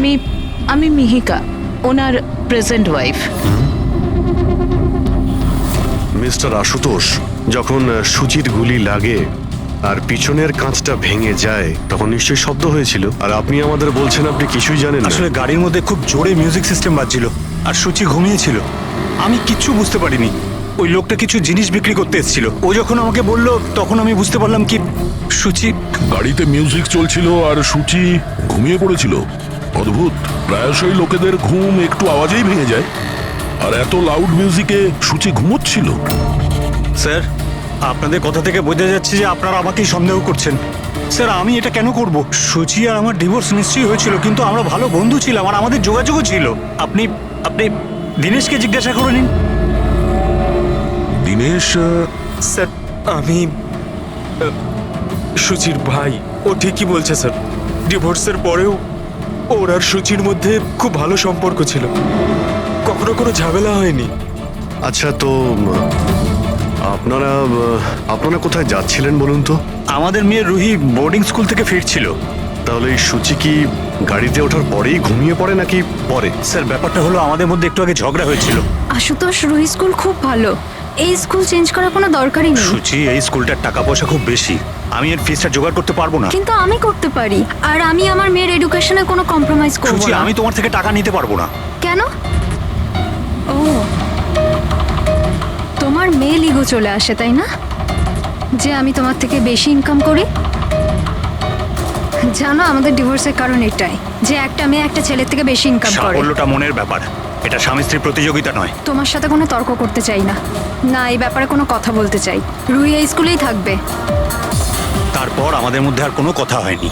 আমি আমি মিহিকা, ওনার present wife. Mister Ashutosh, যখন সুচির গুলি লাগে আর পিছনের কাঁচটা ভেঙে যায় তখন নিশ্চয়ই শব্দ হয়েছিল, আর আপনি আমাদের বলছেন আপনি কিছুই জানেন না। আসলে গাড়ির মধ্যে খুব জোরে মিউজিক সিস্টেম বাজছিল আর সুচি ঘুমিয়েছিল। আমি কিচ্ছু বুঝতে পারিনি। ওই লোকটা কিছু জিনিস বিক্রি করতে এসেছিল। ও যখন আমাকে বললো তখন আমি বুঝতে পারলাম কি সুচি। গাড়িতে মিউজিক চলছিল আর সুচি ঘুমিয়ে পড়েছিল। অদ্ভুত, প্রায়শই লোকেদের ঘুম একটু আওয়াজেই ভেঙে যায়, আর এত লাউড মিউজিকে সুচি ঘুমোচ্ছিল। স্যার, আপনাদের কথা থেকে বোঝা যাচ্ছে যে আপনারা আমাকেই সন্দেহ করছেন। স্যার, আমি এটা কেন করব? সুচি আর আমার ডিভোর্স নিশ্চয়ই হয়েছিল, কিন্তু আমরা ভালো বন্ধু ছিলাম আর আমাদের যোগাযোগও ছিল। আপনি আপনি দীনেশকে জিজ্ঞাসা করে নিন। দিনেশ? স্যার, আমি সুচির ভাই। ও ঠিকই বলছে স্যার, ডিভোর্সের পরেও ওর আর সুচির মধ্যে খুব ভালো সম্পর্ক ছিল, কখনো কোনো ঝামেলা হয়নি। আচ্ছা, তো আপনারা আপনারা কোথায় যাচ্ছিলেন বলুন তো? আমাদের মেয়ে রুহি বোর্ডিং স্কুল থেকে ফিরছিল। তাহলে এই সুচি কি গাড়িতে ওঠার পরেই ঘুমিয়ে পড়ে নাকি পরে? স্যার, ব্যাপারটা হলো আমাদের মধ্যে একটু আগে ঝগড়া হয়েছিল। আশুতোষ, রুহি স্কুল খুব ভালো, এই স্কুল চেঞ্জ করার কোনো দরকারই নেই। সুচি, এই স্কুলটার টাকা পয়সা খুব বেশি, আমি এর ফিসটা জোগাড় করতে পারবো না। কিন্তু আমি করতে পারি, আর আমি আমার মেয়ের এডুকেশনে কোনো কম্প্রোমাইজ করব সুচি, না। আমি তোমার থেকে টাকা নিতে পারবো না। কেন? ও, তোমার মেয়ে লিগো চলে আসে, তাই না? যে আমি তোমার থেকে বেশি ইনকাম করি। জানো, আমাদের ডিভোর্সের কারণ এটাই, যে একটা মেয়ে একটা ছেলের থেকে বেশি ইনকাম করে। সাফল্যটা মনের ব্যাপার, এটা স্বামী স্ত্রীর প্রতিযোগিতা নয়। তোমার সাথে কোনো তর্ক করতে চাই না, না এই ব্যাপারে কোনো কথা বলতে চাই। রুহি এই স্কুলেই থাকবে। তারপর আমাদের মধ্যে আর কোনো কথা হয়নি।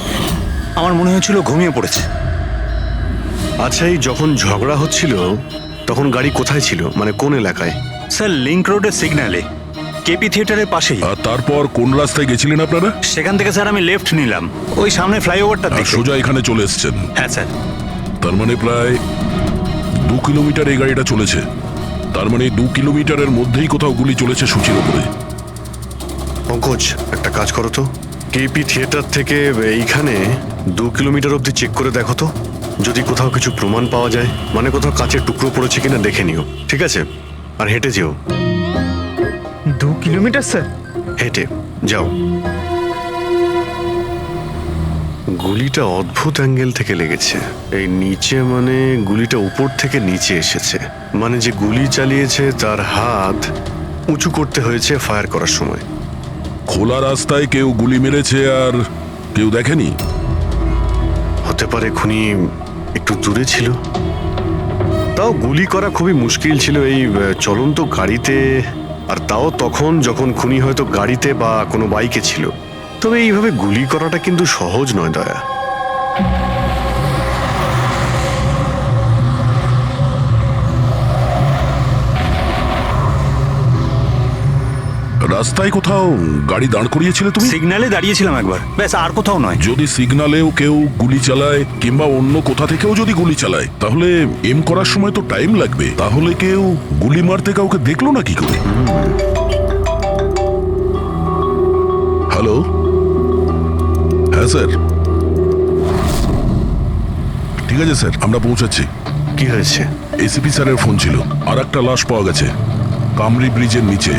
আমার মনে হয়েছিল ঘুমিয়ে পড়েছে। আচ্ছা, এই যখন ঝগড়া হচ্ছিল তখন গাড়ি কোথায় ছিল, মানে কোন এলাকায়? স্যার, লিংক রোডের সিগন্যালে, কেপি থিয়েটারের পাশেই। আর তারপর কোন রাস্তায় গেছিলেন আপনারা? সেখান থেকে স্যার আমি লেফট নিলাম, ওই সামনে ফ্লাইওভারটা আর দেখে। সোজা এখানে চলে এসেছেন? হ্যাঁ স্যার। তার মানে প্রায় 2 কিলোমিটার এই গাড়িটা চলেছে। তার মানে 2 কিলোমিটারের মধ্যেই কোথাও গুলি চলেছে সুচির ওপরে। পঙ্কজ, একটা কাজ করো তো, কেপি থিয়েটার থেকে এইখানে 2 কিলোমিটার অবধি চেক করে দেখো তো, যদি কোথাও কিছু প্রমাণ পাওয়া যায়, মানে কোথাও কাচের টুকরো পড়েছে কিনা দেখে নিও, ঠিক আছে? আর হেঁটে যেও। 2 কিলোমিটার স্যার? হেঁটে যাও। গুলিটা অদ্ভুত অ্যাঙ্গেল থেকে লেগেছে, এই নিচে, মানে গুলিটা উপর থেকে নিচে এসেছে, মানে যে গুলি চালিয়েছে তার হাত উঁচু করতে হয়েছে ফায়ার করার সময়। খোলা রাস্তায় কেউ গুলি মেরেছে আর কেউ দেখেনি? হতে পারে খুনি একটু দূরে ছিল, তাও গুলি করা খুবই মুশকিল ছিল এই চলন্ত গাড়িতে, আর তাও তখন যখন খুনি হয়তো গাড়িতে বা কোনো বাইকে ছিল। তবে এইভাবে গুলি করাটা কিন্তু সহজ নয় দয়া। রাস্তায় কোথাও গাড়ি দাঁড় করিয়েছিলে তুমি? সিগন্যালে দাঁড়িয়েছিলাম একবার, ব্যাস, আর কোথাও নয়। যদি সিগন্যালেও কেউ গুলি চালায় কিংবা অন্য কোথা থেকেও যদি গুলি চালায়, তাহলে এম করার সময় তো টাইম লাগবে। তাহলে কেউ গুলি মারতে কাউকে দেখলো না কি করে? হ্যালো? হ্যাঁ স্যার, ঠিক আছে স্যার, আমরা পৌঁছাচ্ছি। কি হয়েছে? এসিপি স্যারের ফোন ছিল, আর একটা লাশ পাওয়া গেছে কামরি ব্রিজের নিচে।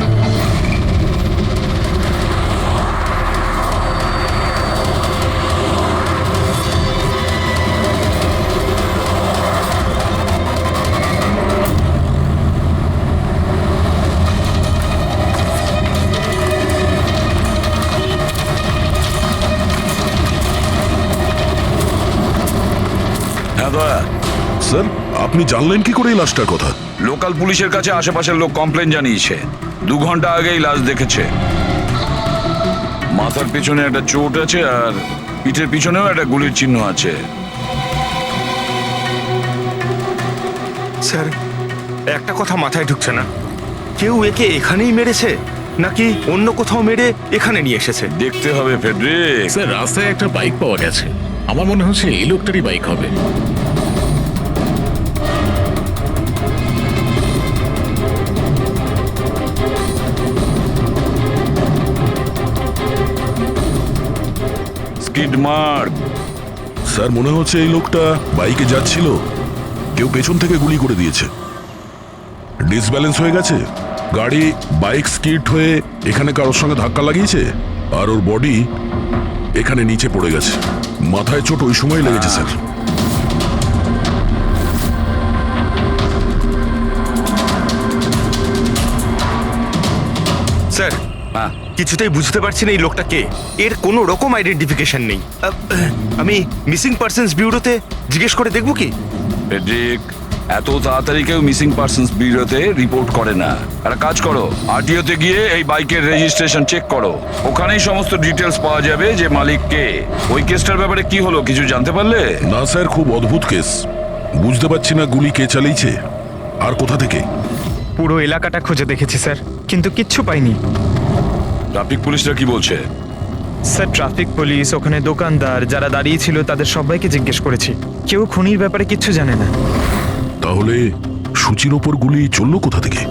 হ্যাঁ দয়া, স্যার, আপনি জানলেন কি করে এই লাশটার কথা? লোকাল পুলিশের কাছে আশেপাশের লোক কমপ্লেন জানিয়েছে। 2 ঘন্টা আগেই লাশ দেখেছে। মাথার পিছনে একটা চোট আছে আর পিঠের পিছনেও একটা গুলির চিহ্ন আছে। স্যার, একটা কথা মাথায় ঢুকছে না, কেউ একে এখানেই মেরেছে নাকি অন্য কোথাও মেরে এখানে নিয়ে এসেছে? দেখতে হবে ফেডরিক। স্যার, রাস্তায় একটা বাইক পাওয়া গেছে, আমার মনে হচ্ছে এই লোকটারই বাইক হবে। Skid mark. স্যার মনে হচ্ছে এই লোকটা বাইকে যাচ্ছিল, কেউ পেছন থেকে গুলি করে দিয়েছে। ডিসব্যালেন্স হয়ে গেছে, গাড়ি বাইক স্কিড হয়ে এখানে কারোর সঙ্গে ধাক্কা লাগিয়েছে, আর ওর বডি এখানে নিচে পড়ে গেছে। মাথায় চোট ওই সময় লেগেছে স্যার। স্যার কিছুতেই বুঝতে পারছি না এই লোকটা কে। এর কোনো রকম আইডেন্টিফিকেশন নেই। আমি মিসিং পার্সনস ব্যুরোতে জিজ্ঞেস করে দেখবো কি? ফেডরিক, এত তাড়াতাড়ি কেউ মিসিং পার্সনস ব্যুরোতে রিপোর্ট করে না। একটা কাজ করো, আরটিওতে গিয়ে এই বাইকের রেজিস্ট্রেশন চেক করো, ওখানেই সমস্ত ডিটেলস পাওয়া যাবে যে মালিক কে। ওই কেসটার ব্যাপারে কি হলো কিছু জানতে পারলে? না স্যার, খুব অদ্ভুত কেস, বুঝতে পারছি না গুলি কে চালিয়েছে আর কোথা থেকে। পুরো এলাকাটা খুঁজে দেখেছি স্যার, কিন্তু কিচ্ছু পাইনি। ট্রাফিক পুলিশরা কি বলছে? স্যার ট্রাফিক পুলিশ, ওখানে দোকানদার যারা দাঁড়িয়ে ছিল তাদের সবাইকে জিজ্ঞেস করেছি, কেউ খুনির ব্যাপারে কিচ্ছু জানে না। তাহলে সূচির ওপর গুলি চললো কোথা থেকে?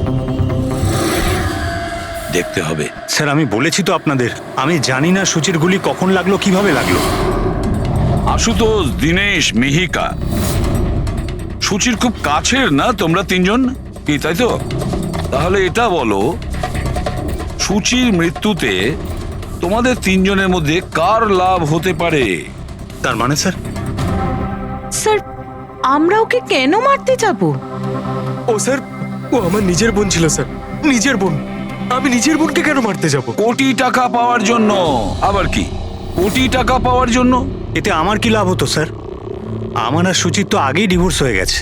দেখতে হবে। স্যার আমি বলেছি তো আপনাদের, আমি জানি না সূচির গুলি কখন লাগলো, কিভাবে লাগলো। আশুতোষ, দীনেশ, মিহিকা, সূচির খুব কাছের না তোমরা তিনজন, কি তাই তো? তাহলে এটা বলো, সূচির মৃত্যুতে তোমাদের তিনজনের মধ্যে কার লাভ হতে পারে? তার মানে স্যার? স্যার আমরা ওকে কেন মারতে যাব? ও স্যার, ও আমার নিজের বোন ছিল স্যার, নিজের বোন। আমি নিজের বোনকে কেন মারতে যাব? কোটি টাকা পাওয়ার জন্য। আবার কি কোটি টাকা পাওয়ার জন্য? এতে আমার কি লাভ হতো স্যার? আমার আর সুচির তো আগেই ডিভোর্স হয়ে গেছে।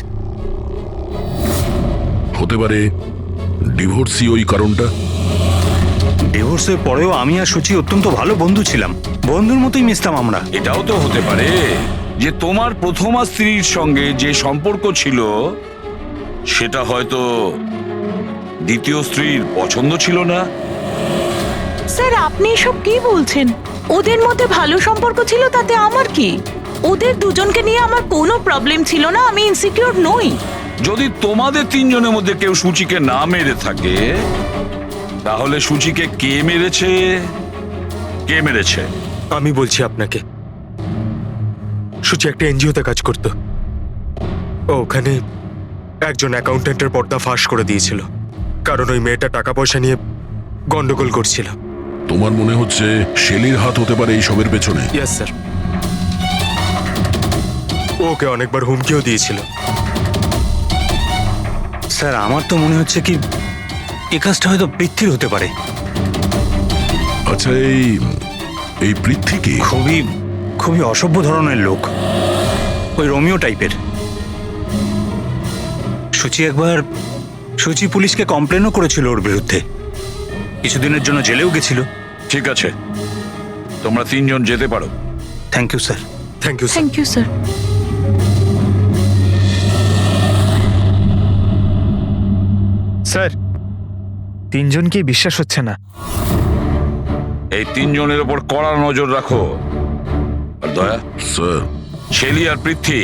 হতে পারে ডিভোর্সই ওই কারণটা। ডিভোর্সের পরেও আমি আর সুচি অত্যন্ত ভালো বন্ধু ছিলাম, বন্ধুর মতোই মিশতাম আমরা। এটাও তো হতে পারে যে তোমার প্রথমা স্ত্রীর সঙ্গে যে সম্পর্ক ছিল সেটা হয়তো দ্বিতীয় স্ত্রীর পছন্দ ছিল না। স্যার আপনি এসব কি বলছেন? ওদের মধ্যে ভালো সম্পর্ক ছিল, তাতে আমার কি? ওদের দুজনকে নিয়ে আমার কোনো প্রবলেম ছিল না, আমি ইনসিকিউর নই। যদি তোমাদের তিনজনের মধ্যে কেউ সূচিকে না মেরে থাকে, তাহলে সূচিকে কে মেরেছে? কে মেরেছে? আমি বলছি আপনাকে, সূচি একটা এনজিওতে কাজ করত। ও ওখানে একজন অ্যাকাউন্টেন্টের পর্দা ফাঁস করে দিয়েছিল, কারণ ওই মেয়েটা টাকা পয়সা নিয়ে গন্ডগোল করছিল। তোমার মনে হচ্ছে শেলির হাত হতে পারে এই সবের পেছনে? ইয়েস স্যার, ওকে অনেকবার হুমকিও দিয়েছিল। স্যার আমার তো মনে হচ্ছে কি এই কাজটা হয়তো পৃথ্বীর হতে পারে। আচ্ছা, এই পৃথ্বী কি? খুবই খুবই অসভ্য ধরনের লোক, ওই রোমিও টাইপের। সুচি পুলিশকে কমপ্লেনও করেছিল ওর বিরুদ্ধে, কিছুদিনের জন্য জেলেও গেছিল। ঠিক আছে, তোমরা তিনজন যেতে পারো। Thank you sir. Thank you sir. Thank you sir. Sir তিনজনকেই বিশ্বাস হচ্ছে না। এই তিনজনের উপর কড়া নজর রাখো। আর দয়া, স্যার, শেলি আর পৃথ্বী,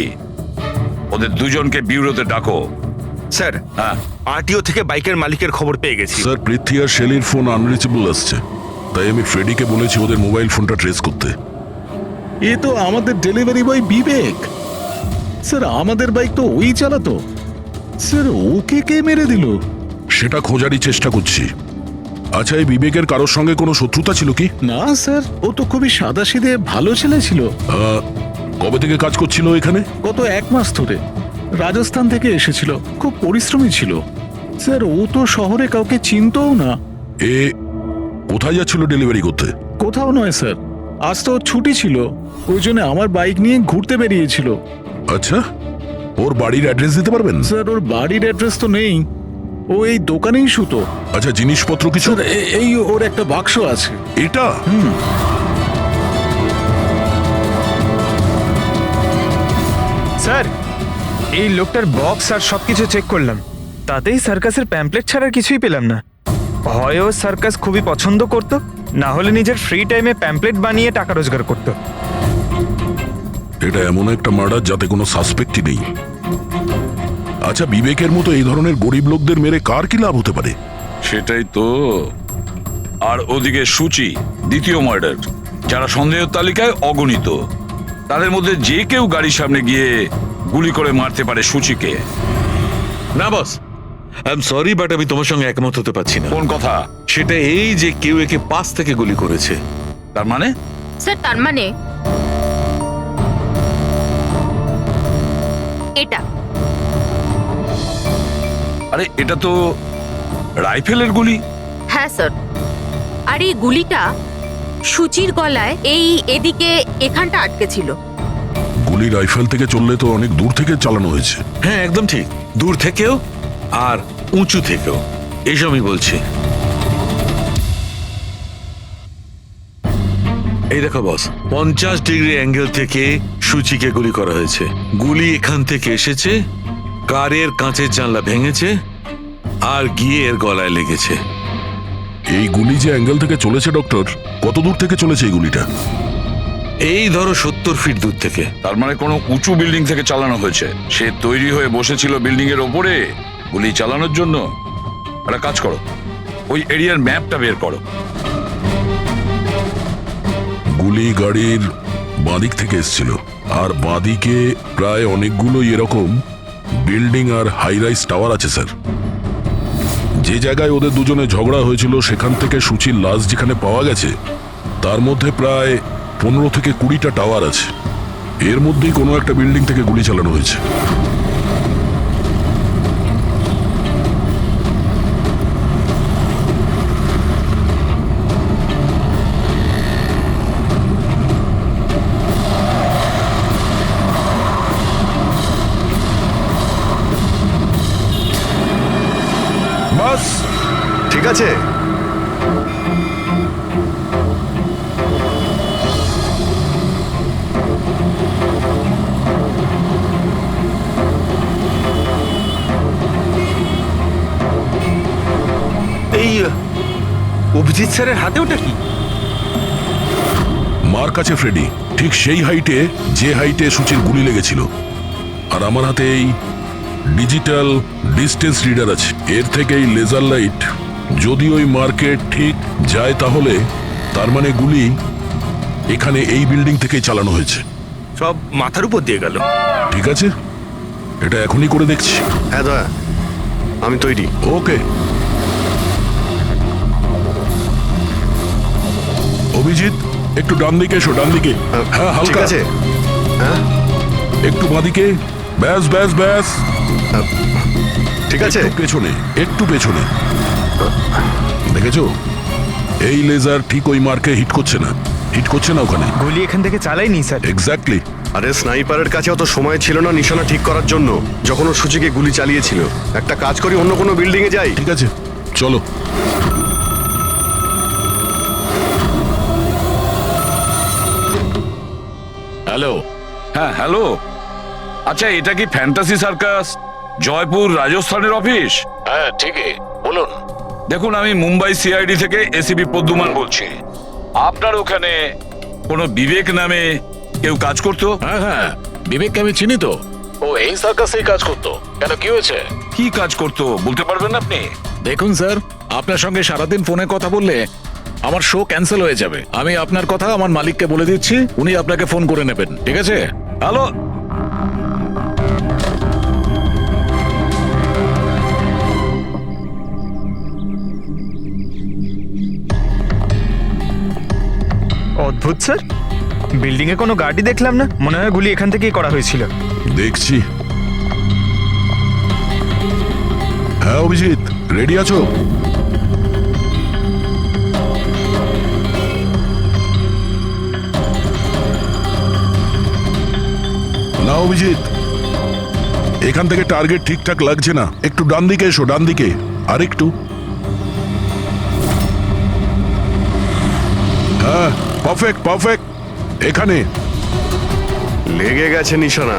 ওদের দুজনকে ব্যুরোতে ডাকো। স্যার হ্যাঁ, আরটিও থেকে বাইকের মালিকের খবর পেয়ে গেছি। স্যার পৃথ্বী আর শেলির ফোন আনরিচেবল আসছে, তাই আমি ফ্রেডিকে বলেছি ওদের মোবাইল ফোনটা ট্রেস করতে। এ তো আমাদের ডেলিভারি বয় বিবেক। স্যার আমাদের বাইক তো ওই চালাতো। স্যার ওকে কে মেরে দিল? সেটা খোঁজারই চেষ্টা করছি। আচ্ছা, এই বিবেকের কারোর সঙ্গে কোনো শত্রুতা ছিল কি? না স্যার, ও তো খুবই সাদাসিধে ভালো ছেলে ছিল। কবে থেকে কাজ করছিল এখানে? গত 1 মাস ধরে রাজস্থান থেকে এসেছিল, খুব পরিশ্রমী ছিল। স্যার ও তো শহরে কাউকে চিনতও না। এ কোথায় যাচ্ছিল ডেলিভারি করতে? কোথাও নয় স্যার, আজ তো ওর ছুটি ছিল, ওই জন্য আমার বাইক নিয়ে ঘুরতে বেরিয়েছিল। আচ্ছা, ওর বাড়ির অ্যাড্রেস দিতে পারবেন? স্যার ওর বাড়ির অ্যাড্রেস তো নেই, ও এই দোকানেই শুতো। আচ্ছা, জিনিসপত্র কিছু? স্যার এই ওর একটা বাক্স আছে। এটা? স্যার এই লোকটার বক্স আর সবকিছু চেক করলাম, তাতেই সার্কাসের প্যাম্পলেট ছাড়া কিছুই পেলাম না। হয় ও সার্কাস খুবই পছন্দ করত, না হলে নিজের ফ্রি টাইমে প্যাম্পলেট বানিয়ে টাকা রোজগার করত। এটা এমন একটা মার্ডার যাতে কোনো সাসপেক্টই নেই। আচ্ছা, বিবেকের মতো এই ধরনের গরিব লোকদের মেরে কার কি লাভ হতে পারে? সেটাই তো। আর ওদিকে সূচি, দ্বিতীয় মার্ডার, যারা সন্দেহের তালিকায় অগণিত, তাদের মধ্যে যে কেউ গাড়ির সামনে গিয়ে গুলি করে মারতে পারে সুচিকে। না বস, আই এম সরি বাট আমি তোমার সঙ্গে একমত হতে পারছি না। কোন কথা? সেটা এই যে কেউ একে পাশ থেকে গুলি করেছে। তার মানে স্যার তার মানে এটা। আরে এটা তো রাইফেলের গুলি। হ্যাঁ স্যার, আর এই গুলিটা সুচির গলায় এই এদিকে এখানটা আটকে ছিল। গুলি রাইফেল থেকে চললে তো অনেক দূর থেকে চালানো হয়েছে। হ্যাঁ একদম ঠিক, দূর থেকেও আর উঁচু থেকেও, এইসব আমি বলছি। এই দেখো বস, 50 ডিগ্রি অ্যাঙ্গেল থেকে সুচিকে গুলি করা হয়েছে। গুলি এখান থেকে এসেছে, কারের কাঁচের জানলা ভেঙেছে আর গিয়ে এর গলায় লেগেছে। এই গুলি যে অ্যাঙ্গেল থেকে চলেছে ডক্টর, কত দূর থেকে চলেছে এই গুলিটা? এই ধরো 70 ফিট দূর থেকে। তার মানে কোনো উঁচু বিল্ডিং থেকে চালানো হয়েছে। সে তৈরি হয়ে বসেছিল বিল্ডিং এর ওপরে গুলি চালানোর জন্য। একটা কাজ করো, ওই এরিয়ার ম্যাপটা বের করো। গুলি গাড়ির বাঁদিক থেকে এসেছিল, আর বাঁদিকে প্রায় অনেকগুলো এরকম বিল্ডিং আর হাই রাইজ টাওয়ার আছে স্যার। যে জায়গায় ওদের দুজনে ঝগড়া হয়েছিল সেখান থেকে সুচির লাশ যেখানে পাওয়া গেছে, তার মধ্যে প্রায় 15 থেকে 20টা টাওয়ার আছে। এর মধ্যেই কোনো একটা বিল্ডিং থেকে গুলি চালানো হয়েছে। বাস ঠিক আছে। এই অভিজিৎ স্যারের হাতে ওটা কি? মার কাছে ফ্রেডি, ঠিক সেই হাইটে যে হাইটে সুচির গুলি লেগেছিল। আর আমার হাতে এই ডিজিটাল ডিস্টেন্স রিডার আছে। এর থেকে এই লেজার লাইট যদি ওই মার্কেট ঠিক যায় তাহলে তার মানে গুলি এখানে এই বিল্ডিং থেকেই চালানো হয়েছে। সব মাথার উপর দিয়ে গেল। ঠিক আছে, এটা এখনই করে দেখছি। হ্যাঁ দয়া, আমি তৈরি। ওকে অভিজিৎ, একটু ডান দিকে এসো, ডান দিকে। হ্যাঁ ঠিক হালকা আছে। হ্যাঁ একটু বাঁদিকে। ব্যাস ব্যাস ব্যাস, ঠিক আছে। একটু পেছনে, একটু পেছনে। দেখেছো, এই লেজার ঠিক ওই মার্কে হিট করছে না, হিট করছে না ওখানে। গুলি এখান থেকে চালাইনি স্যার। এক্স্যাক্টলি। আরে স্নাইপারের কাছে অত সময় ছিল না নিশানা ঠিক করার জন্য যখন ও সুচিকে গুলি চালিয়েছিল। একটা কাজ করি, অন্য কোনো বিল্ডিং এ যাই। ঠিক আছে চলো। হ্যালো। হ্যাঁ হ্যালো, আচ্ছা এটা কি ফ্যান্টাসি সার্কাস জয়পুর রাজস্থানের অফিস? হ্যাঁ ঠিকই, বলুন। দেখুন, আমি মুম্বাই সিআইডি থেকে এসিপি পদ্মুমান বলছি। আপনার ওখানে কোনো বিবেক নামে কেউ কাজ করতো? হ্যাঁ হ্যাঁ, বিবেককে আমি চিনি তো। ও এই সার্কাসেই কাজ করতো। কেন, কি হয়েছে? কি কাজ করতো বলতে পারবেন আপনি? দেখুন স্যার, আপনার সঙ্গে সারাদিন ফোনে কথা বললে আমার শো ক্যান্সেল হয়ে যাবে। আমি আপনার কথা আমার মালিককে বলে দিচ্ছি, উনি আপনাকে ফোন করে নেবেন। ঠিক আছে? হ্যালো, অদ্ভুত স্যার, বিল্ডিং এ কোনো গাড়ি দেখলাম না। মনে হয় গুলি এখান থেকেই করা হয়েছিল। দেখছি। হ্যাঁ অভিজিৎ, রেডি আছো? না অভিজিৎ, এখান থেকে টার্গেট ঠিকঠাক লাগছে না। একটু ডান দিকে এসো, ডান দিকে। আর একটু। হ্যাঁ পারফেক্ট পারফেক্ট, এখানে। লেগে গেছে নিশানা।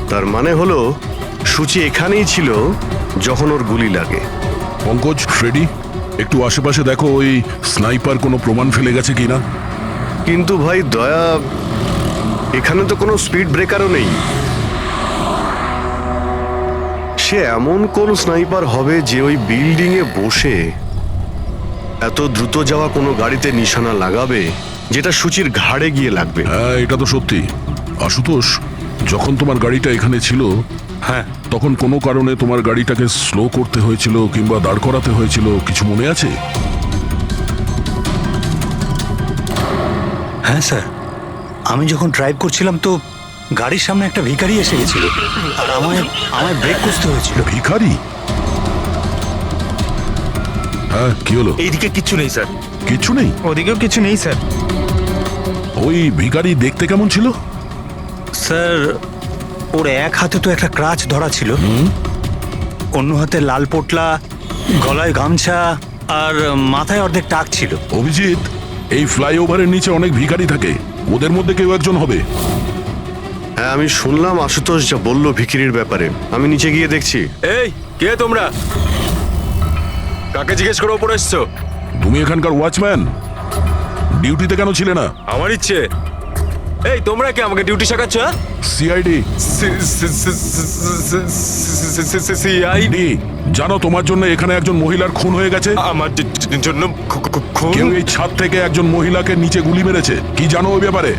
তার মানে হলো সুচি এখানেই ছিল যখন ওর গুলি লাগে। পঙ্কজ, ফ্রেডি, একটু আশেপাশে দেখো ওই স্নাইপার কোনো প্রমাণ ফেলে গেছে কিনা। কিন্তু ভাই দয়া, এখানে তো কোনো স্পিড ব্রেকারও নেই। সে এমন কোন স্নাইপার হবে যে ওই বিল্ডিং এ বসে এত দ্রুত যাওয়া কোনো গাড়িতে নিশানা লাগাবে যেটা সুচির ঘাড়ে গিয়ে লাগবে। হ্যাঁ, এটা তো সত্যি। আশুতোষ, যখন তোমার গাড়িটা এখানে ছিল, হ্যাঁ তখন কোনো কারণে তোমার গাড়িটাকে স্লো করতে হয়েছিল কিংবা দাঁড় করাতে হয়েছিল, কিছু মনে আছে? হ্যাঁ স্যার, আমি যখন ড্রাইভ করছিলাম তো গাড়ির সামনে একটা ভিখারি এসে গেছিল আর আমায় ব্রেক করতে হয়েছিল। ভিখারি? হ্যাঁ, কি হলো? এইদিকে কিচ্ছু নেই স্যার। কিছু নেই? ওদিকেও কিছু নেই স্যার। ওই ভিখারি দেখতে কেমন ছিল? স্যার, ওর এক হাতে তো একটা ক্রাচ ধরা ছিল, অন্য হাতে লাল পোটলা, গলায় গামছা আর মাথায় অর্ধেক টাক ছিল। অভিজিৎ, এই ফ্লাইওভারের নিচে অনেক ভিখারি থাকে, ওদের মধ্যে কেউ একজন হবে। হ্যাঁ, আমি শুনলাম আশুতোষ যা বললো ভিখিরির ব্যাপারে। আমি নিচে গিয়ে দেখছি। এই কে তোমরা? কাকে জিজ্ঞেস করে ওপরে এসছো? তুমি এখানকার ওয়াচম্যান? ডিউটিতে কেন ছিলে না? আমার ইচ্ছে। এই তোমরা কে আমাকে ডিউটি শেখাচ্ছ? সিআইডি। সিআইডি? জানো তোমার জন্য এখানে একজন মহিলার খুন হয়ে গেছে? আমার জন্য কেউ এই ছাদ থেকে একজন মহিলাকে নিচে গুলি মেরেছে। কি জানো ওই ব্যাপারে?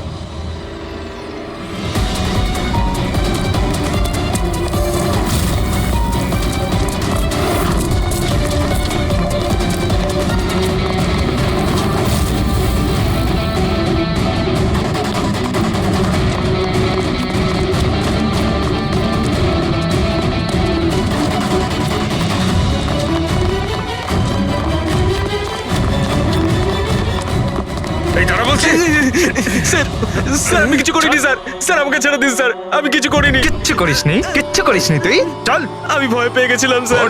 এই দাঁড়া বলছি। স্যার, স্যার আমি কিছু করিনি স্যার। স্যার আমাকে ছেড়ে দিন স্যার, আমি কিছু করিনি। কিচ্ছু করিসনি তুই? চল। আমি ভয় পেয়ে গেছিলাম স্যার।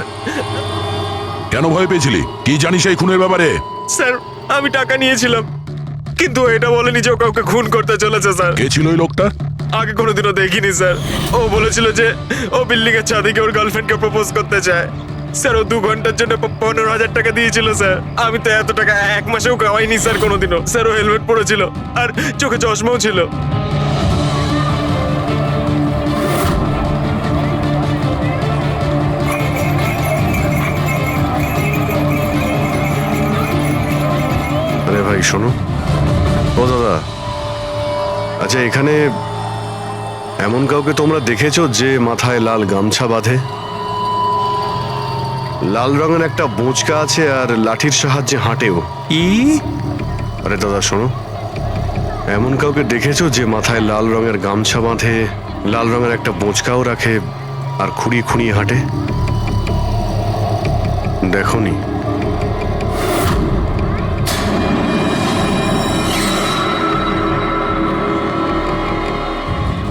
কেন ভয় পেয়েছিলি? কি জানিস এই খুনের ব্যাপারে? স্যার আমি টাকা নিয়েছিলাম, কিন্তু এটা বলেনি যে ও কাউকে খুন করতে চলেছে স্যার। কে ছিল ওই লোকটা? আগে কোনোদিনও দেখিনি স্যার। ও বলেছিল যে ও বিল্ডিং এর ছাদে গিয়ে ওর গার্লফ্রেন্ডকে প্রপোজ করতে চায়। স্যার ও 2 ঘন্টার জন্য 15,000 টাকা দিয়েছিল স্যার। আমি তো এত টাকা এক মাসেও কামাইনি স্যার কোনোদিনও। স্যার ও হেলমেট পরেছিল আর চোখে চশমাও ছিল। আরে ভাই শোনো। ও দাদা, আচ্ছা এখানে এমন কাউকে তোমরা দেখেছো যে মাথায় লাল গামছা বাঁধে, লাল রঙের একটা বোঁচকা আছে আর লাঠির সাহায্যে হাঁটেও? আরে দাদা শোনো, এমন কাউকে দেখেছো যে মাথায় লাল রঙের গামছা বাঁধে, লাল রঙের একটা বোঁচকাও রাখে আর খুঁড়িয়ে খুঁড়িয়ে হাঁটে? দেখোনি?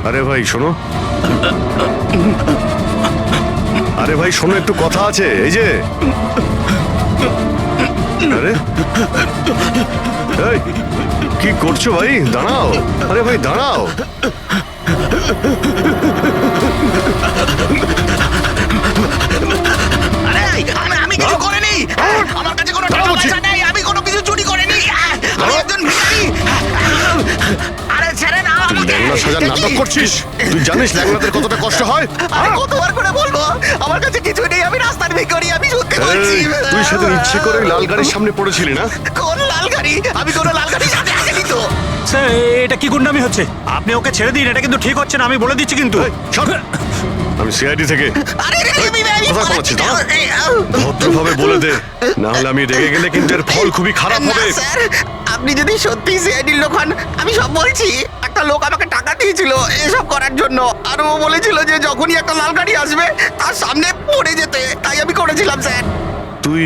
আরে ভাই শোনো, আরে ভাই শোনো, একটু কথা আছে। এই যে আরে এই কি করছো ভাই? দাঁড়াও। আরে ভাই দাঁড়াও। আমি কিছু করিনি। আমার কাছে কোনো টাকা পয়সা নেই। আমি কোনো কিছু চুরি করিনি। আমি একজন ভিখারি। আরে ছেড়ে না তুই আমাকে। ল্যাংড়া সাজার নাটক করছিস? তুই জানিস ল্যাংড়াদের কতটা কষ্ট হয়? আরে কতবার করে বলবো, আমার কাছে কিছু নেই। আমি রাস্তার ভিখারি। আমি সত্যি বলছি। এই, তুই সেদিন ইচ্ছে করে লাল গাড়ির সামনে পড়েছিলি না? কোন লাল গাড়ি? আমি কোনো লাল গাড়ির সাথে আসিনি তো। স্যার, এটা কি গুন্ডামি হচ্ছে? আপনি ওকে ছেড়ে দিন, এটা কিন্তু ঠিক হচ্ছে না, আমি বলে দিচ্ছি কিন্তু। সর। আমি সিআইডি থেকে। আরে কোথায় পালাচ্ছিস? দাঁড়া। ভদ্রভাবে বলে দে, না হলে আমি রেগে গেলে কিন্তু এর ফল খুবই খারাপ না হবে। স্যার, আপনি যদি সত্যি সিআইডির লোক হন, আমি সব বলছি। একটা লোক আমাকে টাকা দিয়েছিল এসব করার জন্য, আর ও বলেছিল যে যখনই একটা লাল গাড়ি আসবে তার সামনে পড়ে যেতে, তাই আমি করেছিলাম স্যার। তুই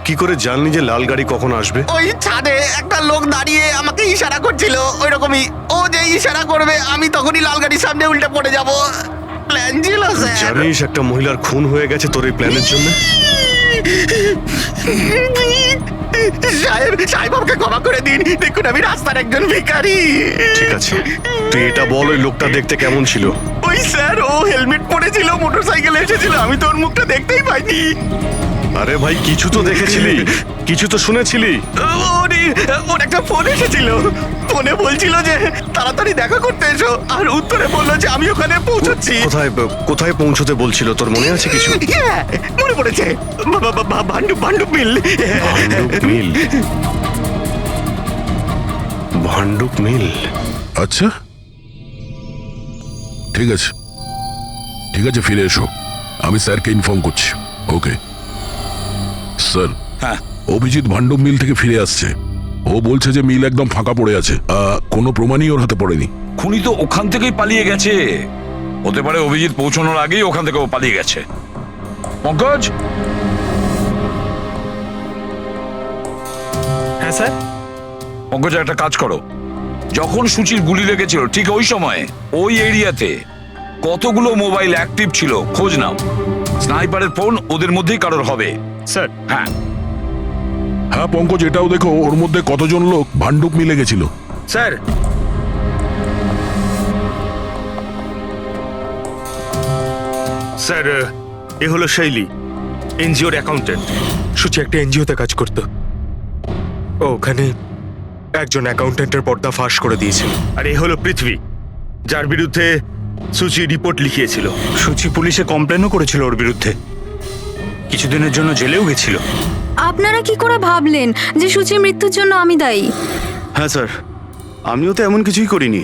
কি করে জানলি যে লাল গাড়ি কখন আসবে? ওই ছাদে একটা লোক দাঁড়িয়ে আমাকে ইশারা করছিল, ওই রকমই। ও যে ইশারা করবে আমি তখনই লাল গাড়ির সামনে উল্টে পড়ে যাব। প্ল্যান ছিল স্যার। জানিস একটা মহিলার খুন হয়ে গেছে তোর এই প্ল্যানের জন্য? সাহেব আমাকে ক্ষমা করে দিন। দেখুন আমি রাস্তার একজন ভিখারি। ঠিক আছে, তুই এটা বল ওই লোকটা দেখতে কেমন ছিল? ওই স্যার, ও হেলমেট পরেছিল, মোটরসাইকেলে এসেছিল। আমি তো ওর মুখটা দেখতেই পাইনি। আরে ভাই কিছু তো দেখেছিলি, কিছু তো শুনেছিলি। ওর একটা ফোন এসেছিল, ফোনে বলছিল যে তাড়াতাড়ি দেখা করতে এসো, আর উত্তরে বললো যে আমি ওখানে পৌঁছচ্ছি। কোথায় কোথায় পৌঁছতে বলছিল, তোর মনে আছে কিছু? হ্যাঁ, মনে পড়েছে। ভান্ডুপ মিল। ভান্ডুপ মিল। ভান্ডুপ মিল। আচ্ছা, ঠিক আছে ঠিক আছে, ফিরে এসো, আমি স্যারকে ইনফর্ম করছি। Okay sir. হ্যাঁ অভিজিৎ ভান্ডুপ মিল থেকে ফিরে আসছে। ও বলছে যে মিল একদম ফাঁকা পড়ে আছে, কোনো প্রমাণই ওর হাতে পড়েনি। খুনি তো ওখান থেকেই পালিয়ে গেছে। হতে পারে অভিজিৎ পৌঁছানোর আগেই ওখান থেকে ও পালিয়ে গেছে। পঙ্কজ, হ্যাঁ স্যার। পঙ্কজ একটা কাজ করো, যখন সুচির গুলি লেগেছিল ঠিক ওই সময়ে ওই এরিয়াতে কতগুলো মোবাইল অ্যাক্টিভ ছিল খোঁজ নাও। স্নাইপারের ফোন ওদের মধ্যেই কারোর হবে। স্যার। হ্যাঁ হ্যাঁ পঙ্কজ, এটাও দেখো ওর মধ্যে কতজন লোক ভান্ডুপ মিলে গেছিল। স্যার। স্যার, এ হলো শৈলী, এনজিওর অ্যাকাউন্টেন্ট। সুচি একটা এনজিওতে কাজ করত। ও ওখানে একজন অ্যাকাউন্টেন্টের পর্দা ফাঁস করে দিয়েছিল। আর এ হলো পৃথ্বী, যার বিরুদ্ধে সুচি রিপোর্ট লিখিয়েছিল। সুচি পুলিশে কমপ্লেনও করেছিল ওর বিরুদ্ধে, কিছুদিনের জন্য জেলেও গেছিল। আপনারা কি করে ভাবলেন যে সুচির মৃত্যুর জন্য আমি দায়ী? হ্যাঁ স্যার, আমিও তো এমন কিছুই করিনি।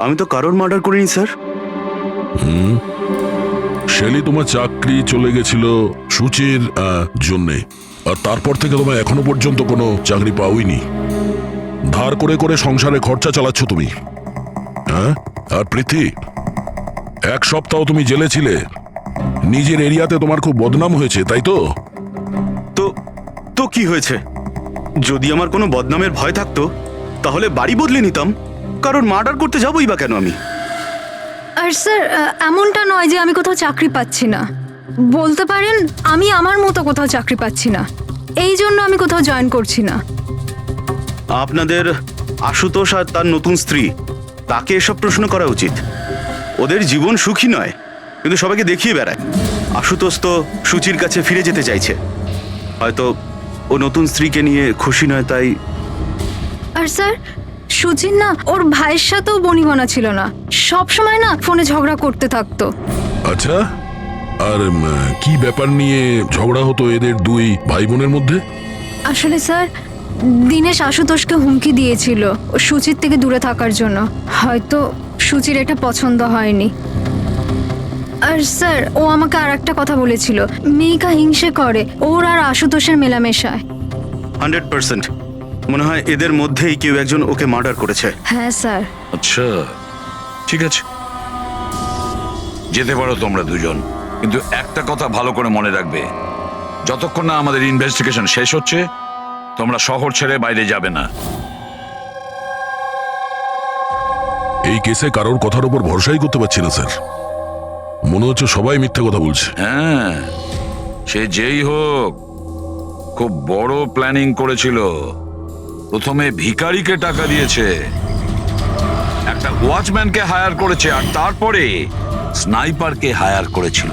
আমি তো কারোর মার্ডার করিনি স্যার। শেলি, তোমার চাকরি চলে গেছিল সুচির জন্যে, আর তারপর থেকে তোমার এখনো পর্যন্ত কোনো চাকরি পাওইনি। ধার করে করে সংসারে খরচা চালাচ্ছ তুমি। হ্যাঁ, আর প্রীতি, এক সপ্তাহ তুমি জেলে ছিলে, নিজের এরিয়াতে তোমার খুব বদনাম হয়েছে, তাই তো? তো তো কি হয়েছে? যদি আমার কোনো বদনামের ভয় থাকতো তাহলে বাড়ি বদলে নিতাম। কারণ মার্ডার করতে যাবোই বা কেন আমি? আর স্যার, এমনটা নয় যে আমি কোথাও চাকরি পাচ্ছি না। বলতে পারেন আমি আমার মতো কোথাও চাকরি পাচ্ছি না, এই জন্য আমি কোথাও জয়েন করছি না। আপনাদের আশুতোষ আর তার নতুন স্ত্রী, তাকে এসব প্রশ্ন করা উচিত। ওদের জীবন সুখী নয়, কিন্তু সবাইকে দেখিয়ে বেড়ায়। আশুতোষ তো সুচির কাছে ফিরে যেতে চাইছে। হয়তো ও নতুন স্ত্রীকে নিয়ে খুশি নয়, তাই। আর স্যার, সুচির না ওর ভাইয়ের সাথেও বনিবনা ছিল না, সব সময় না ফোনে ঝগড়া করতে থাকতো। আচ্ছা, আর কি ব্যাপার নিয়ে ঝগড়া হতো এদের দুই ভাই বোনের মধ্যে? আসলে স্যার, দীনেশ আশুতোষকে হুমকি দিয়েছিল ও সুচির থেকে দূরে থাকার জন্য। হয়তো সুচির এটা পছন্দ হয়নি। আর স্যার, ও আমাকে আর একটা কথা বলেছিল, মেয়েকা হিংসে করে ওর আর আশুতোষের মেলামেশায়। 100% মনে হয় এদের মধ্যেই কেউ একজন ওকে মার্ডার করেছে। হ্যাঁ স্যার। আচ্ছা, ঠিক আছে, যেতে পারো তোমরা দুজন, কিন্তু একটা কথা ভালো করে মনে রাখবে, যতক্ষণ না আমাদের ইনভেস্টিগেশন শেষ হচ্ছে তোমরা শহর ছেড়ে বাইরে যাবে না। এই কেসে কারোর কথার উপর ভরসাই করতে পারছি না স্যার। মনে হচ্ছে সবাই মিথ্যে কথা বলছে। হ্যাঁ, সে যেই হোক খুব বড় প্ল্যানিং করেছিল। প্রথমে ভিখারিকে টাকা দিয়েছে, একটা ওয়াচম্যানকে হায়ার করেছে, আর তারপরে স্নাইপারকে হায়ার করেছিল।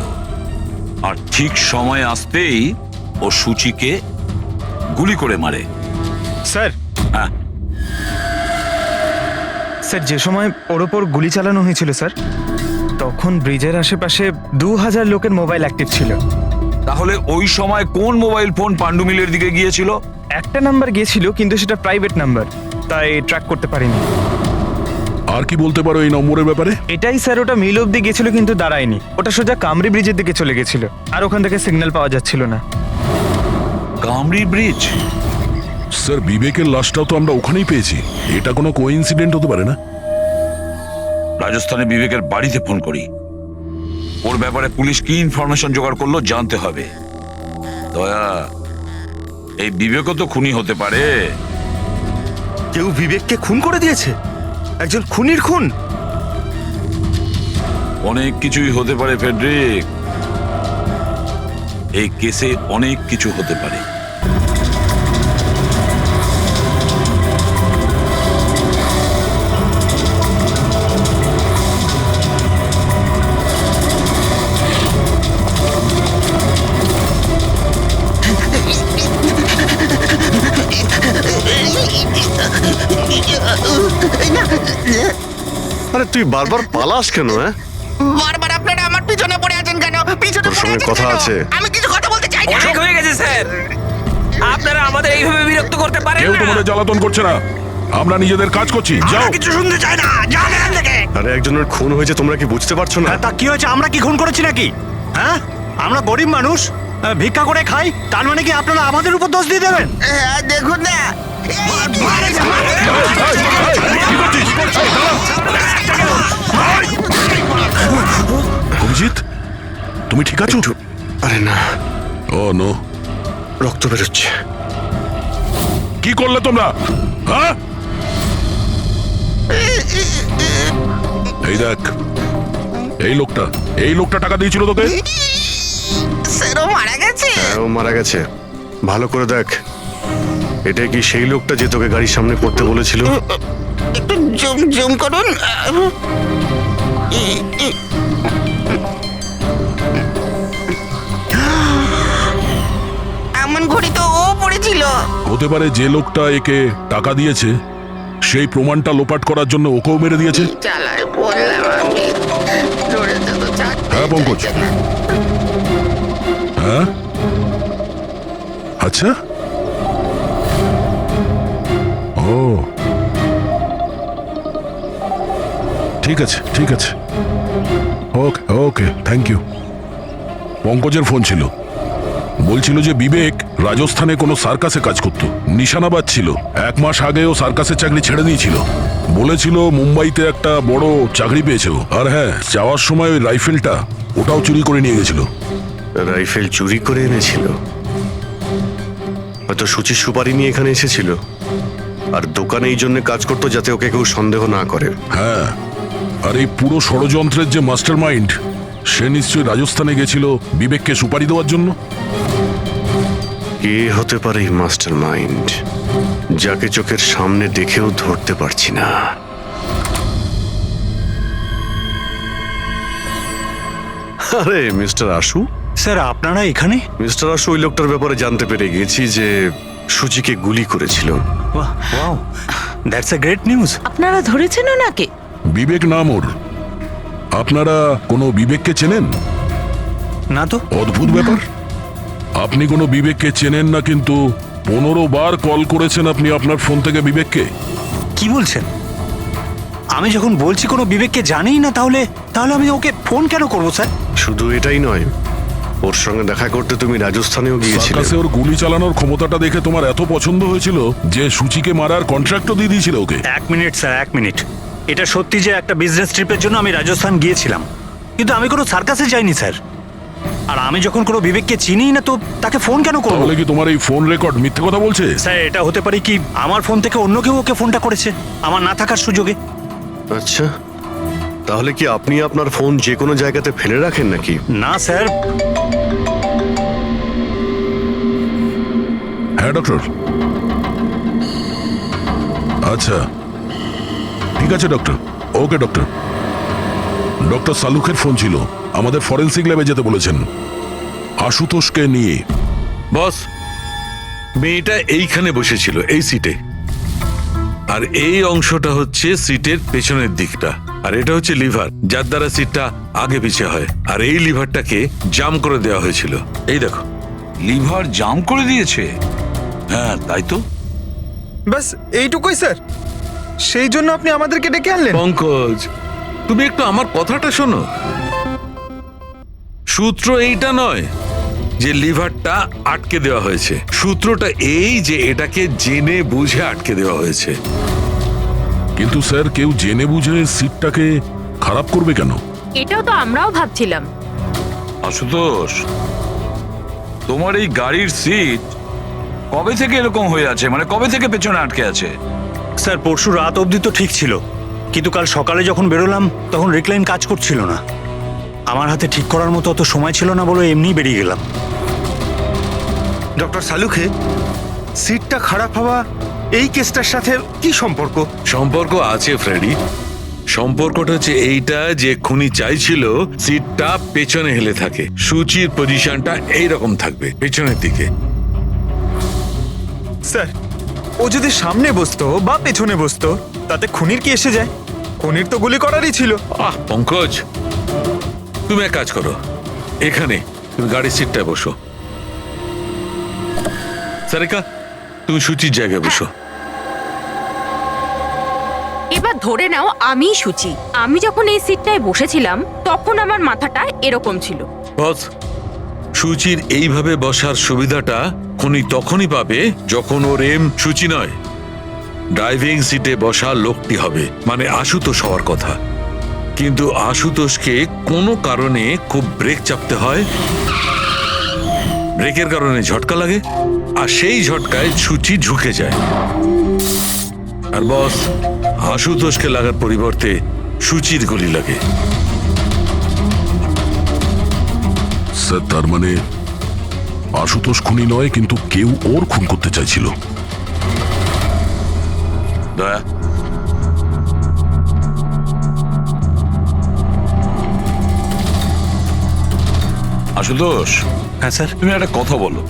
আর ঠিক সময় আসতেই ও সুচিকে গুলি করে মারে। স্যার। হ্যাঁ স্যার, যে সময় ওর ওপর গুলি চালানো হয়েছিল স্যার, তখন ব্রিজের আশেপাশে 2000 লোকের মোবাইল অ্যাক্টিভ ছিল। তাহলে ওই সময় কোন মোবাইল ফোন পান্ডু মিলের দিকে গিয়েছিল? একটা নাম্বার গিয়েছিল, কিন্তু সেটা প্রাইভেট নাম্বার, তাই ট্র্যাক করতে পারিনি। আর কি বলতে পারো এই নম্বরের ব্যাপারে? এটাই স্যার, ওটা মিল অব্দি গেছিল কিন্তু দাঁড়ায়নি, ওটা সোজা কামরি ব্রিজের দিকে চলে গেছিল, আর ওখান থেকে সিগন্যাল পাওয়া যাচ্ছিল না। কামরি ব্রিজ? স্যার, বিবেকের লাশটাও তো আমরা ওখানেই পেয়েছি। এটা কোনো কোইন্সিডেন্ট হতে পারে না? রাজস্থানে বিবেকের বাড়িতে ফোন করি, ওর ব্যাপারে পুলিশ কি ইনফরমেশন জোগাড় করলো জানতে হবে। দয়া, এই বিবেকও তো খুনি হতে পারে। কেউ বিবেককে খুন করে দিয়েছে? একজন খুনির খুন? অনেক কিছুই হতে পারে ফেডরিক, এই কেসে অনেক কিছু হতে পারে। আরে তুই বারবার পালাস কেন? হ্যাঁ, বারবার আপনারা আমার পিছনে পড়ে আছেন কেন? পিছনে তোর পড়ে সঙ্গে আছেন কথা কেন? আছে। আমি কিছু কথা বলতে চাই না। অনেক হয়ে গেছে স্যার, আপনারা আমাদের এইভাবে বিরক্ত করতে পারেন কেউ না। তোমাদের জ্বালাতন করছে না। আমরা নিজেদের কাজ করছি, যাও। কিছু শুনতে চাই না, যান এখান থেকে। আরে একজনের খুন হয়েছে, তোমরা কি বুঝতে পারছো না? হ্যাঁ, তা কি হয়েছে? আমরা কি খুন করেছি নাকি? হ্যাঁ, আমরা গরিব মানুষ, ভিক্ষা করে খাই, তার মানে কি আপনারা আমাদের উপর দোষ দিয়ে দেবেন? হ্যাঁ, দেখুন না অভিজিৎ, তুমি ঠিক আছো? আরে না, ও নো, রক্ত বেরোচ্ছে। কি করলে তোমরা? হ্যাঁ, এই দেখ, এই লোকটা টাকা দিয়েছিল তোকে। স্যারও মারা গেছে। হ্যাঁ, ও মারা গেছে। ভালো করে দেখ, এটা কি সেই লোকটা যে তোকে গাড়ির সামনে করতে বলেছিল? একটু জুম জুম করুন। এমন ঘড়ি তো ও পড়েছিল। হতে পারে যে লোকটা একে টাকা দিয়েছে সেই প্রমাণটা লোপাট করার জন্য ওকেও মেরে দিয়েছে। চালায় বললাম আমি, ধরেছে তো চাকরি। হ্যাঁ পঙ্কজ, হ্যাঁ, আচ্ছা, ও ঠিক আছে, ঠিক আছে, ওকে ওকে, থ্যাংক ইউ। পঙ্কজের ফোন ছিল, বলছিল যে বিবেক রাজস্থানে কোনো সার্কাসে কাজ করত, নিশানাবাদ ছিল। 1 মাস আগে ও সার্কাসের চাকরি ছেড়ে দিয়েছিল। বলেছিল মুম্বাইতে একটা বড় চাকরি পেয়েছে ও। আর হ্যাঁ, যাওয়ার সময় ওই রাইফেলটা ওটাও চুরি করে নিয়ে গেছিল। রাইফেল চুরি করে এনেছিল? হয়তো সুচির সুপারি নিয়ে এখানে এসেছিল, আর দোকানে এই জন্য কাজ করতো যাতে ওকে কেউ সন্দেহ না করে। হ্যাঁ, আর এই পুরো ষড়যন্ত্রের যে মাস্টার মাইন্ড, সে নিশ্চয়ই রাজস্থানে গেছিল বিবেককে সুপারি দেওয়ার জন্য। কে হতে পারে এই মাস্টার মাইন্ড, যাকে চোখের সামনে দেখেও ধরতে পারছি না? আরে মিস্টার আশু। স্যার, আপনারা এখানে? মিস্টার আশু, ওই লোকটার ব্যাপারে জানতে পেরে গেছি যে সুচিকে গুলি করেছিল। Wow, that's a great news. আপনারা ধরেছেন ওনাকে? বিবেক নাম ওর। আপনারা কোনো বিবেককে চেনেন? না তো। অদ্ভুত ব্যাপার, আপনি কোনো বিবেককে চেনেন না, কিন্তু 15 বার কল করেছেন আপনি আপনার ফোন থেকে বিবেককে। কি বলছেন? আমি যখন বলছি কোনো বিবেককে জানিই না, তাহলে আমি ওকে ফোন কেন করবো স্যার? শুধু এটাই নয়, ওর সঙ্গে দেখা করতে তুমি রাজস্থানেও গিয়েছিলে। সার্কাসে ওর গুলি চালানোর ক্ষমতাটা দেখে তোমার এত পছন্দ হয়েছিল যে সুচিকে মারার কন্ট্রাক্টও দিয়ে দিয়েছিল ওকে। 1 মিনিট স্যার, 1 মিনিট। এটা সত্যি যে একটা বিজনেস ট্রিপের জন্য আমি রাজস্থান গিয়েছিলাম, কিন্তু আমি কোনো সার্কাসে যাইনি স্যার। আর আমি যখন কোনো বিবেককে চিনি না, তো তাকে ফোন কেন করবো? তাহলে কি তোমার এই ফোন রেকর্ড মিথ্যে কথা বলছে? স্যার, এটা হতে পারে কি আমার ফোন থেকে অন্য কেউ ওকে ফোনটা করেছে আমার না থাকার সুযোগে। আচ্ছা, তাহলে কি আপনি আপনার ফোন যে কোনো জায়গাতে ফেলে রাখেন নাকি? না স্যার। হ্যাঁ ডক্টর। আচ্ছা, ঠিক আছে ডক্টর। ওকে ডক্টর। ডক্টর সালুখের ফোন ছিল, আমাদের ফরেন্সিক ল্যাবে যেতে বলেছেন আশুতোষকে নিয়ে। বস, মেয়েটা এইখানে বসেছিল, এই সিটে। আর এই অংশটা হচ্ছে সিটের পেছনের দিকটা, আর এটা হচ্ছে লিভার, যার দ্বারা সিটটা আগে পিছে হয়। আর এই লিভারটাকে জাম করে দেওয়া হয়েছিল। এই দেখো। লিভার জাম করে দিয়েছে? হ্যাঁ, তাই তো। বাস এইটুকুই স্যার? সেই জন্য আপনি আমাদেরকে ডেকে আনলেন? পঙ্কজ, তুমি একটু আমার কথাটা শোনো। সূত্র এইটা নয় যে লিভারটা আটকে দেওয়া হয়েছে, সূত্রটা এই যে এটাকে জেনে বুঝে আটকে দেওয়া হয়েছে। কিন্তু স্যার, কেউ জেনে বুঝে সিটটাকে খারাপ করবে কেন? এটাও তো আমরাও ভাবছিলাম। আশুতোষ, তোমার এই গাড়ির সিট কবে থেকে এরকম হয়ে আছে? মানে কবে থেকে পেছনে আটকে আছে? স্যার, পরশু রাত অবধি তো ঠিক ছিল, কিন্তু কাল সকালে যখন বেরোলাম তখন রিক্লাইন কাজ করছিল না। আমার হাতে ঠিক করার মতো অত সময় ছিল না বলে এমনি বেরিয়ে গেলাম। ডক্টর সালুখে, সিটটা খারাপ হওয়া এই কেসটার সাথে কি সম্পর্ক? সম্পর্ক আছে ফ্রেডি। সম্পর্কটা হচ্ছে এইটা যে খুনি চাইছিল সিটটা পেছনে হেলে থাকে, সুচির পজিশনটা এইরকম থাকবে পেছনের দিকে। স্যার, ও যদি সামনে বসতো বা পেছনে বসতো তাতে খুনির কি এসে যায়? খুনির তো গুলি করারই ছিল। পঙ্কজ, তুমি এক কাজ করো, এখানে তুমি গাড়ির সিটটায় বসো। সারিকা, তুমি সুচির জায়গায় বসো। ধরে নাও আমি সুচি, আমি যখন এই সিটটায় বসেছিলাম তখন আমার মাথাটা এরকম ছিল। বস, সুচির এইভাবে বসার সুবিধাটা খুনি তখনই পাবে যখন ওর এম সুচি নয়, ড্রাইভিং সিটে বসা লোকটি হবে, মানে আশুতোষ হওয়ার কথা। কিন্তু আশুতোষকে কোনো কারণে খুব ব্রেক চাপতে হয়, ব্রেকের কারণে ঝটকা লাগে, আর সেই ঝটকায় সুচি ঝুঁকে যায়। আর বস, আশুতোষকে লাগার পরিবর্তে সুচির গুলি লাগে। স্যার, তার মানে আশুতোষ খুনি নয়, কিন্তু কেউ ওর খুন করতে চাইছিল। দয়া, আশুতোষ, হ্যাঁ স্যার। তুমি একটা কথা বলো,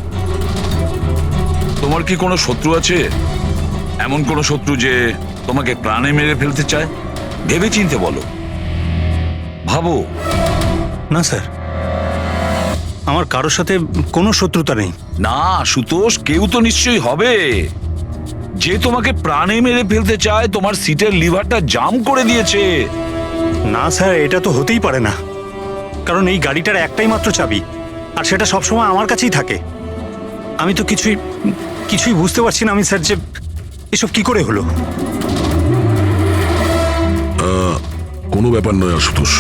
তোমার কি কোনো শত্রু আছে? এমন কোনো শত্রু যে তোমাকে প্রাণে মেরে ফেলতে চায়? ভেবে চিনতে বলো, ভাবো। না স্যার, আমার কারোর সাথে কোনো শত্রুতা নেই। না আশুতোষ, কেউ তো নিশ্চয়ই হবে যে তোমাকে প্রাণে মেরে ফেলতে চায়, তোমার সিটের লিভারটা জাম করে দিয়েছে। না স্যার, এটা তো হতেই পারে না, কারণ এই গাড়িটার একটাই মাত্র চাবি, আর সেটা সবসময় আমার কাছেই থাকে। আমি তো কিছুই বুঝতে পারছি না আমি স্যার, যে এসব কি করে হলো। কোনো ব্যাপার নয় আশুতোষ,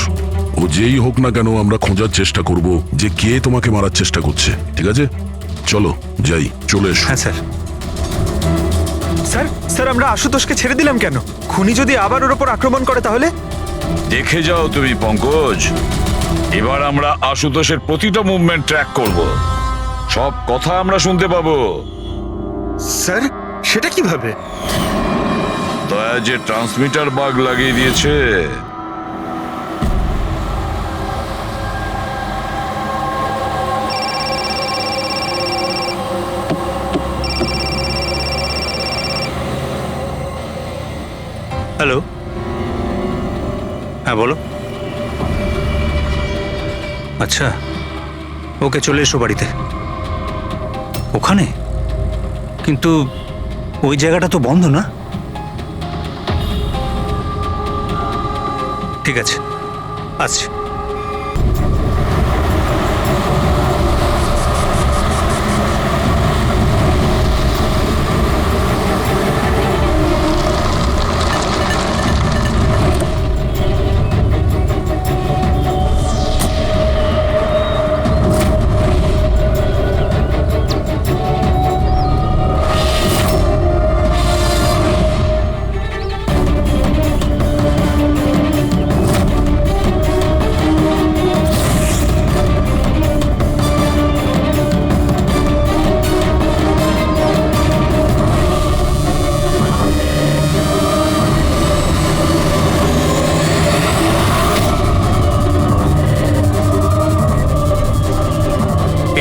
ও যেই হোক না কেন আমরা খোঁজার চেষ্টা করব যে কে তোমাকে মারার চেষ্টা করছে। ঠিক আছে, চলো যাই, চলে এসো। হ্যাঁ স্যার। স্যার স্যার, আমরা আশুতোষকে ছেড়ে দিলাম কেন? খুনি যদি আবার ওর ওপর আক্রমণ করে তাহলে? দেখে যাও তুমি পঙ্কজ, এবার আমরা আশুতোষের প্রতিটা মুভমেন্ট ট্র্যাক করব, সব কথা আমরা শুনতে পাবো। স্যার, সেটা কিভাবে? দয়া যে ট্রান্সমিটার বাগ লাগিয়ে দিয়েছে। হ্যালো, হ্যাঁ বলো। আচ্ছা, ওকে, চলে এসো বাড়িতে। ওখানে? কিন্তু ওই জায়গাটা তো বন্ধ না? ঠিক আছে, আসছি।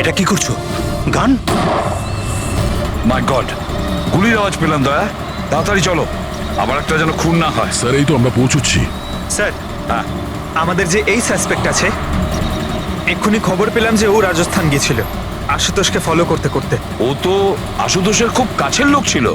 এটা কি করছো? গান? মাই গড, গুলির আওয়াজ পেলাম। দয়া, তাড়াতাড়ি চলো, আবার একটা যেন খুন না হয়। স্যার, এই তো আমরা পৌঁছচ্ছি। স্যার, আমাদের যে এই সাসপেক্ট আছে, এক্ষুনি খবর পেলাম যে ও রাজস্থান গিয়েছিল আশুতোষকে ফলো করতে করতে। ও তো আশুতোষের খুব কাছের লোক ছিল।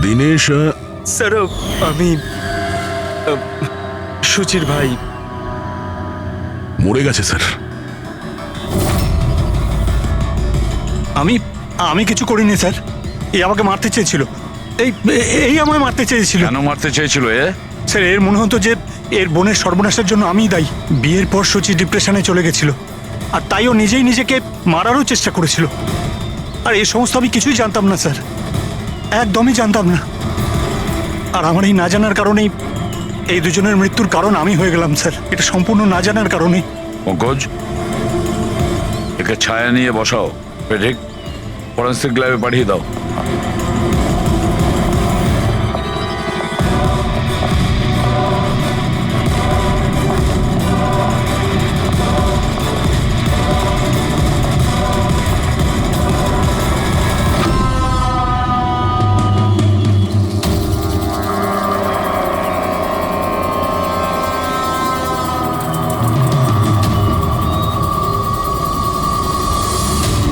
দিনেশ, স্যার, আমি সুচির ভাই। মরে গেছে স্যার। আমি কিছু করিনি স্যার। এই আমাকে মারতে চেয়েছিল। এই এই আমায় মারতে চেয়েছিল। কেন মারতে চেয়েছিল এ? স্যার এর মনে হতো যে এর বোনের সর্বনাশের জন্য আমিই দায়ী। বিয়ের পর সুচি ডিপ্রেশনে চলে গেছিল, আর তাই ও নিজেই নিজেকে মারারও চেষ্টা করেছিল। আর এই সমস্ত আমি কিছুই জানতাম না স্যার, একদমই জানতাম না। আর আমার এই না জানার কারণেই এই দুজনের মৃত্যুর কারণ আমি হয়ে গেলাম স্যার। এটা সম্পূর্ণ না জানার কারণেই। পঙ্কজ, একে ছায়া নিয়ে বসাও, ঠিক ফরেন্সিক ল্যাবে পাঠিয়ে দাও।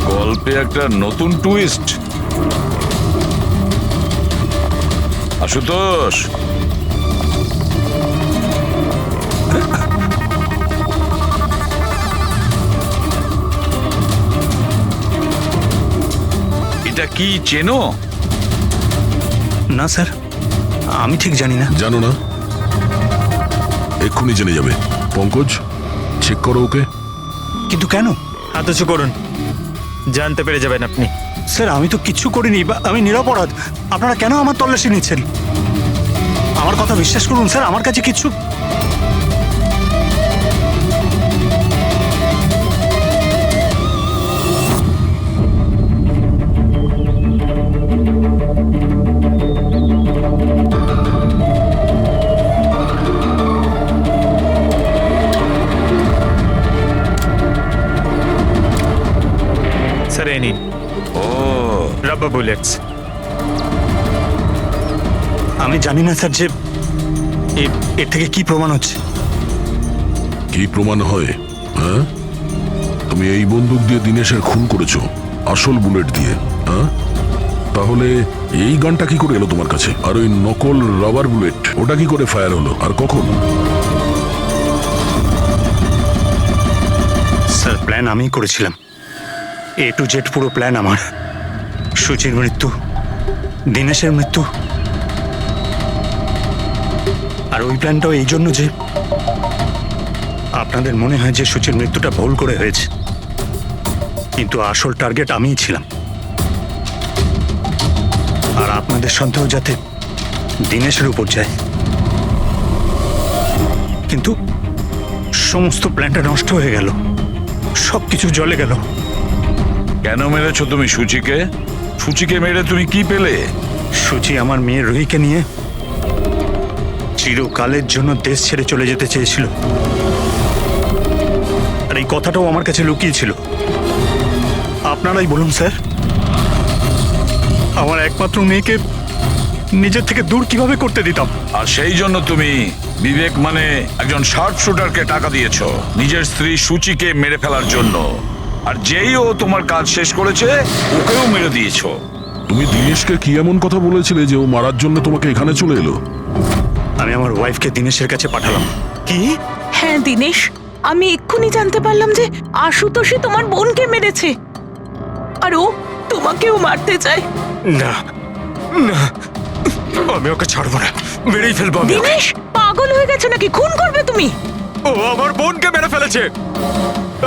গল্পে একটা নতুন টুইস্ট। আশুতোষ, এটা কি চেনো? না স্যার, আমি ঠিক জানি না। জানো না? এক্ষুনি জেনে যাবে। পঙ্কজ, চেক করো ওকে। কিন্তু কেন? হাত উঁচু করুন, জানতে পেরে যাবেন আপনি। স্যার আমি তো কিচ্ছু করিনি, আমি নিরপরাধ। আপনারা কেন আমার তল্লাশি নিচ্ছেন? আমার কথা বিশ্বাস করুন স্যার, আমার কাছে কিচ্ছু। স্যার এই নিন ও, রাবার বুলেটস। আমি জানি না স্যার যে এর থেকে কি প্রমাণ হচ্ছে। কি প্রমাণ হয়? হ্যাঁ, তুমি এই বন্দুক দিয়ে দিনেশের খুন করেছো, আসল বুলেট দিয়ে। হ্যাঁ, তাহলে এই গানটা কি করে এলো তোমার কাছে? আর ওই নকল রাবার বুলেট, ওটা কি করে ফায়ার হলো আর কখন? স্যার প্ল্যান আমিই করেছিলাম, A to Z পুরো প্ল্যান আমার। সুচির মৃত্যু, দিনেশের মৃত্যু, আর ওই প্ল্যানটাও এই জন্য যে আপনাদের মনে হয় যে সুচির মৃত্যুটা ভুল করে হয়েছে, কিন্তু আসল টার্গেট আমিই ছিলাম। আর আপনাদের সন্দেহ যাতে দিনেশের উপর যায়, কিন্তু সমস্ত প্ল্যানটা নষ্ট হয়ে গেল, সবকিছু জ্বলে গেল। কেন মেরেছো তুমি সুচিকে? সুচিকে মেরে তুমি কি পেলে? সুচি আমার মেয়ে রুহিকে নিয়ে চিরকালের জন্য দেশ ছেড়ে চলে যেতে চেয়েছিল, আর এই কথাটাও আমার কাছে লুকিয়েছিল। আপনারাই বলুন স্যার, আমার একমাত্র মেয়েকে নিজের থেকে দূর কিভাবে করতে দিতাম? আর সেই জন্য তুমি বিবেক মানে একজন শার্প শুটারকে টাকা দিয়েছো নিজের স্ত্রী সুচিকে মেরে ফেলার জন্য, আর যেই ও তোমার কাজ শেষ করেছে ওকেও মেরে দিয়েছো। তুমি দিনেশকে কি এমন কথা বলেছিলে যে ও মারার জন্য তোমাকে এখানে চলে এলো? আমি আমার ওয়াইফকে দিনেশের কাছে পাঠালাম। কি? হ্যাঁ দিনেশ, আমি এক্ষুনি জানতে পারলাম যে আশুতোষই তোমার বোনকে মেরেছে, আর ও তোমাকেও মারতে চায়। না না, আমি ওকে ছাড়বো না, মেরেই ফেলবো আমি ওকে। দিনেশ পাগল হয়ে গেছে নাকি? খুন করবে তুমি? ও আমার বোনকে মেরে ফেলেছে,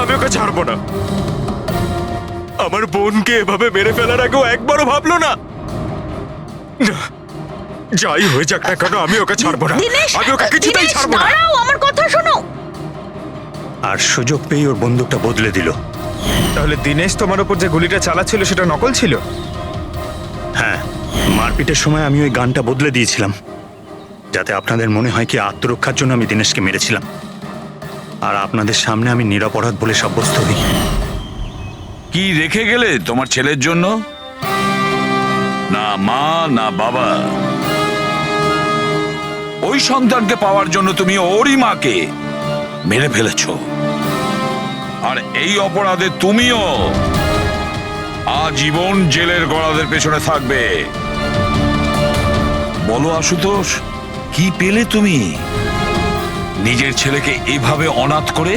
আমি ওকে ছাড়বো না। আমার বোনকে এভাবে মেরে ফেলার আগেও একবারও ভাবলো না। না, যাই হয়ে যাক না কেন আমি ওকে ছাড়বো না, দিনেশ, আমি ওকে কিছুতেই দিনেশ, ছাড়বো না। দাঁড়াও, আমার কথা শোনো। আর সুযোগ পেয়ে ওর বন্দুকটা বদলে দিল। তাহলে দিনেশ তোমার উপর যে গুলিটা চালাচ্ছিল সেটা নকল ছিল? হ্যাঁ, মারপিটের সময় আমি ওই গানটা বদলে দিয়েছিলাম, যাতে আপনাদের মনে হয় কি আত্মরক্ষার জন্য আমি দিনেশকে মেরেছিলাম, আর আপনাদের সামনে আমি নিরপরাধ বলে সাব্যস্ত হই। কি রেখে গেলে তোমার ছেলের জন্য? না মা না বাবা। ওই সন্তানকে পাওয়ার জন্য তুমি ওরই মাকে মেরে ফেলেছো, আর এই অপরাধে তুমিও আজীবন জেলের গড়াদের পেছনে থাকবে। বলো আশুতোষ, কি পেলে তুমি নিজের ছেলেকে এভাবে অনাথ করে?